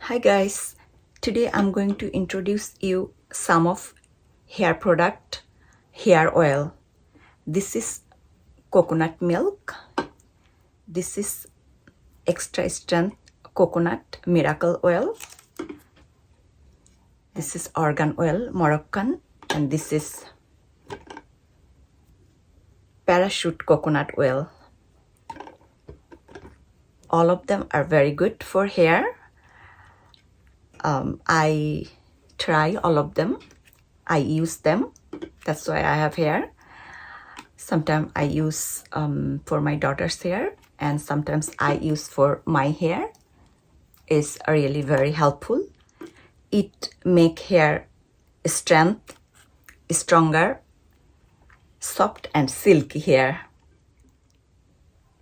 Hi guys, today I'm going to introduce you some of hair product, hair oil. This is coconut milk. This is extra strength coconut miracle oil. This is argan oil, Moroccan, and this is parachute coconut oil. All of them are very good for hair. I try all of them. I use them. That's why I have hair. Sometimes I use for my daughter's hair, and sometimes I use for my hair. It's really very helpful. It make hair strength, stronger, soft and silky hair.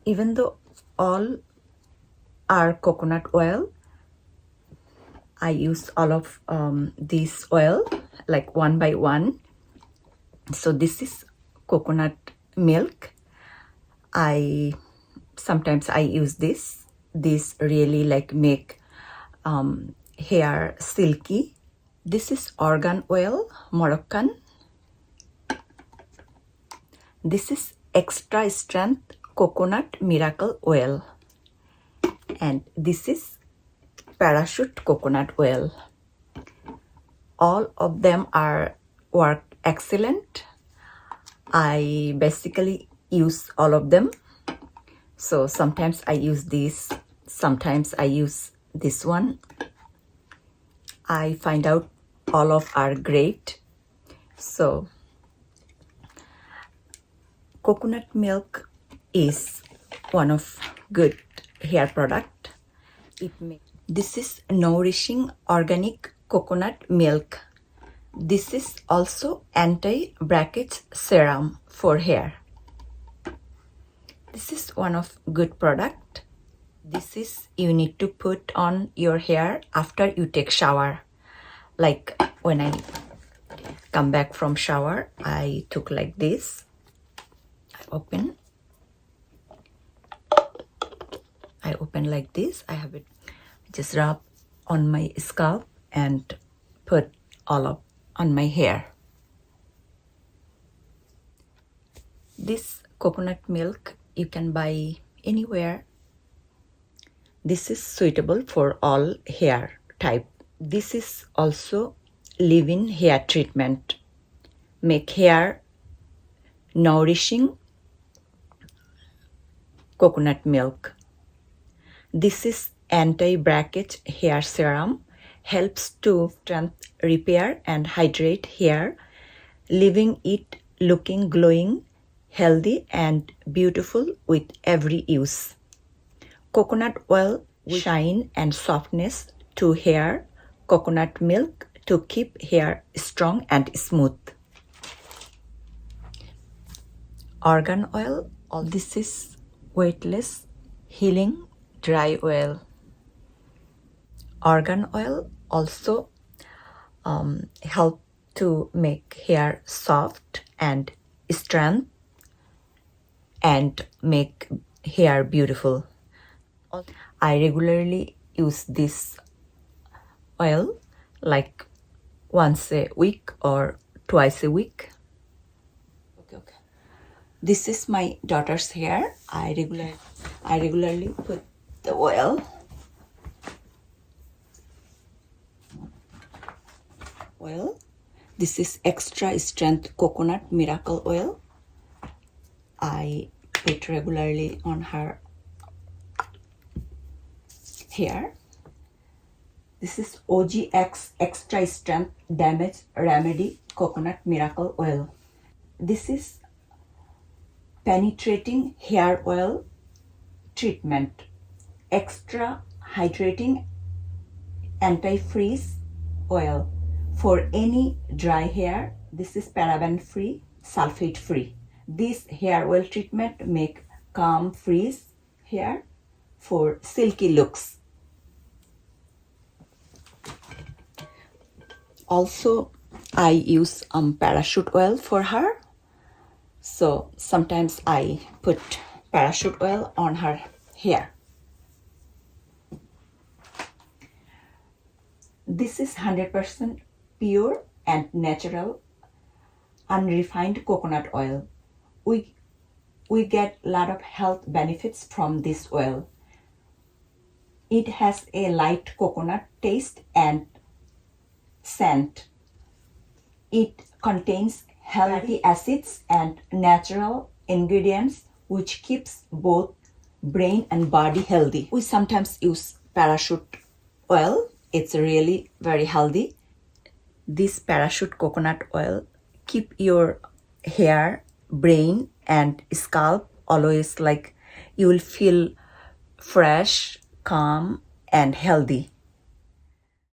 Even though all are coconut oil, I use all of this oil like one by one. So this is coconut milk. Sometimes I use this. This really like make hair silky. This is argan oil, Moroccan. This is extra strength coconut miracle oil. And this is parachute coconut oil. All of them work excellent. I basically use all of them. So sometimes I use this, sometimes I use this one. I find out all of are great. So coconut milk is one of good hair product. This is Nourishing organic coconut milk. This is also anti-breakage serum for hair. This is one of good product. This is you need to put on your hair after you take shower. Like when I come back from shower, I took like this. I open like this. I have it. Just rub on my scalp and put all up on my hair. This coconut milk you can buy anywhere. This is suitable for all hair type. This is also leave-in hair treatment. Make hair nourishing coconut milk. This is anti-breakage hair serum. Helps to strengthen, repair and hydrate hair, leaving it looking glowing, healthy and beautiful with every use. Coconut oil shine and softness to hair. Coconut milk to keep hair strong and smooth. Argan oil. All this is weightless healing dry oil. Argan oil also help to make hair soft and strength and make hair beautiful. I regularly use this oil like once a week or twice a week. Okay. This is my daughter's hair. I regularly put the oil. This is extra strength coconut miracle oil. I put regularly on her hair. This is Ozx extra strength damage remedy coconut miracle oil. This is penetrating hair oil treatment, extra hydrating anti-freeze oil for any dry hair. This is paraben free, sulfate free. This hair oil treatment make calm freeze hair for silky looks. Also I use parachute oil for her. So sometimes I put parachute oil on her hair. This is 100% pure and natural, unrefined coconut oil. We get a lot of health benefits from this oil. It has a light coconut taste and scent. It contains healthy acids and natural ingredients which keeps both brain and body healthy. We sometimes use parachute oil. It's really very healthy. This parachute coconut oil keep your hair, brain and scalp always like you will feel fresh, calm and healthy.